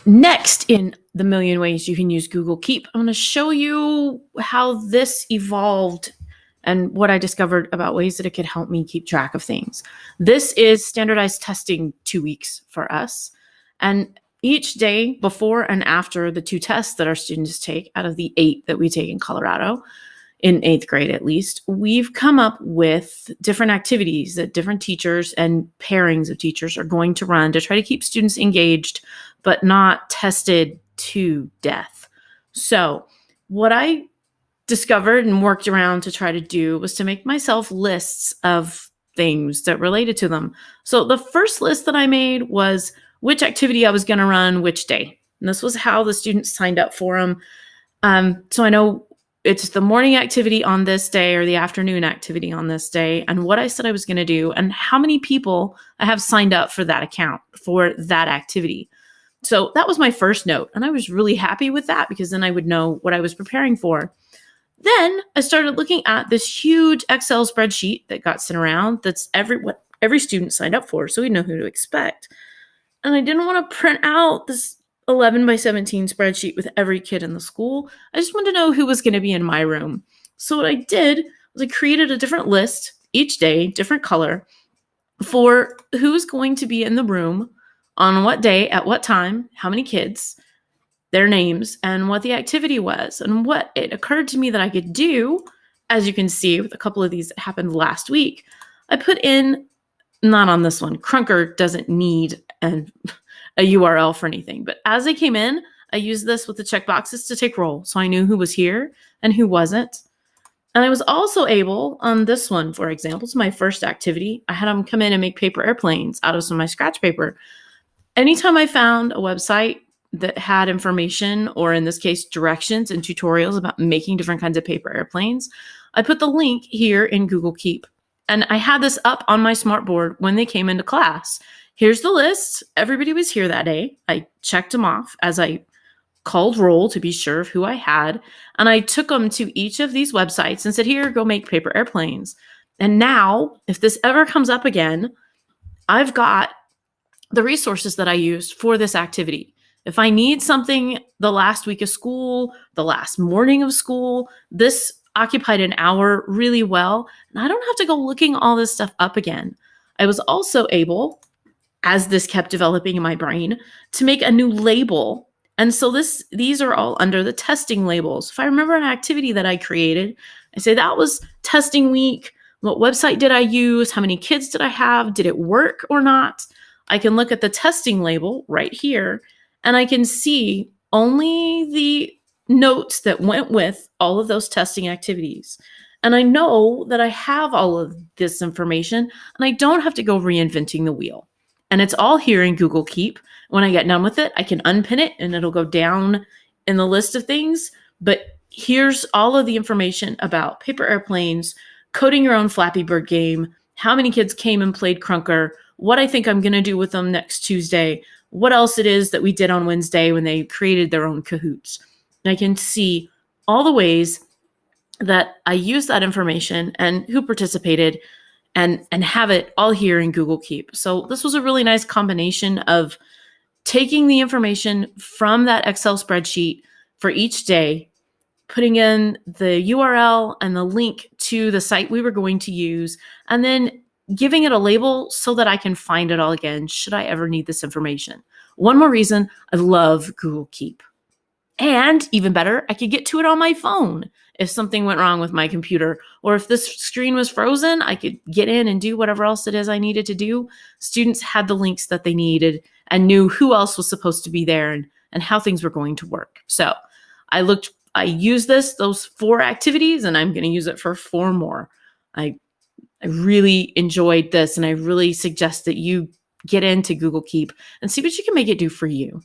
Next, in the million ways you can use Google Keep, I'm going to show you how this evolved and what I discovered about ways that it could help me keep track of things. This is standardized testing 2 weeks for us. And each day before and after the 2 tests that our students take out of the 8 that we take in Colorado, in 8th grade at least, we've come up with different activities that different teachers and pairings of teachers are going to run to try to keep students engaged, but not tested to death. So what I discovered and worked around to try to do was to make myself lists of things that related to them. So the first list that I made was which activity I was going to run which day. And this was how the students signed up for them. So I know it's the morning activity on this day or the afternoon activity on this day, and what I said I was going to do and how many people I have signed up for that account for that activity. So that was my first note. And I was really happy with that because then I would know what I was preparing for. Then I started looking at this huge Excel spreadsheet that got sent around. That's what every student signed up for. So we know who to expect. And I didn't want to print out this 11 by 17 spreadsheet with every kid in the school. I just wanted to know who was going to be in my room. So what I did was I created a different list each day, different color, for who's going to be in the room on what day, at what time, how many kids, their names, and what the activity was. And what it occurred to me that I could do, as you can see with a couple of these that happened last week, I put in, not on this one, Crunker doesn't need a URL for anything. But as I came in, I used this with the checkboxes to take roll. So I knew who was here and who wasn't. And I was also able, on this one, for example, it's my first activity, I had them come in and make paper airplanes out of some of my scratch paper. Anytime I found a website that had information, or in this case, directions and tutorials about making different kinds of paper airplanes, I put the link here in Google Keep. And I had this up on my smartboard when they came into class. Here's the list. Everybody was here that day. I checked them off as I called roll to be sure of who I had. And I took them to each of these websites and said, here, go make paper airplanes. And now, if this ever comes up again, I've got the resources that I used for this activity. If I need something the last week of school, the last morning of school, this occupied an hour really well. And I don't have to go looking all this stuff up again. I was also able, as this kept developing in my brain, to make a new label. And so these are all under the testing labels. If I remember an activity that I created, I say that was testing week. What website did I use? How many kids did I have? Did it work or not? I can look at the testing label right here, and I can see only the notes that went with all of those testing activities. And I know that I have all of this information, and I don't have to go reinventing the wheel. And it's all here in Google Keep. When I get done with it, I can unpin it and it'll go down in the list of things. But here's all of the information about paper airplanes, coding your own Flappy Bird game, how many kids came and played Crunker, what I think I'm going to do with them next Tuesday, what else it is that we did on Wednesday when they created their own Kahoots. And I can see all the ways that I use that information and who participated, and have it all here in Google Keep. So this was a really nice combination of taking the information from that Excel spreadsheet for each day, putting in the URL and the link to the site we were going to use, and then giving it a label so that I can find it all again should I ever need this information. One more reason, I love Google Keep. And even better, I could get to it on my phone. If something went wrong with my computer, or if this screen was frozen, I could get in and do whatever else it is I needed to do. Students had the links that they needed and knew who else was supposed to be there and how things were going to work. So I used those 4 activities, and I'm going to use it for 4 more. I really enjoyed this, and I really suggest that you get into Google Keep and see what you can make it do for you.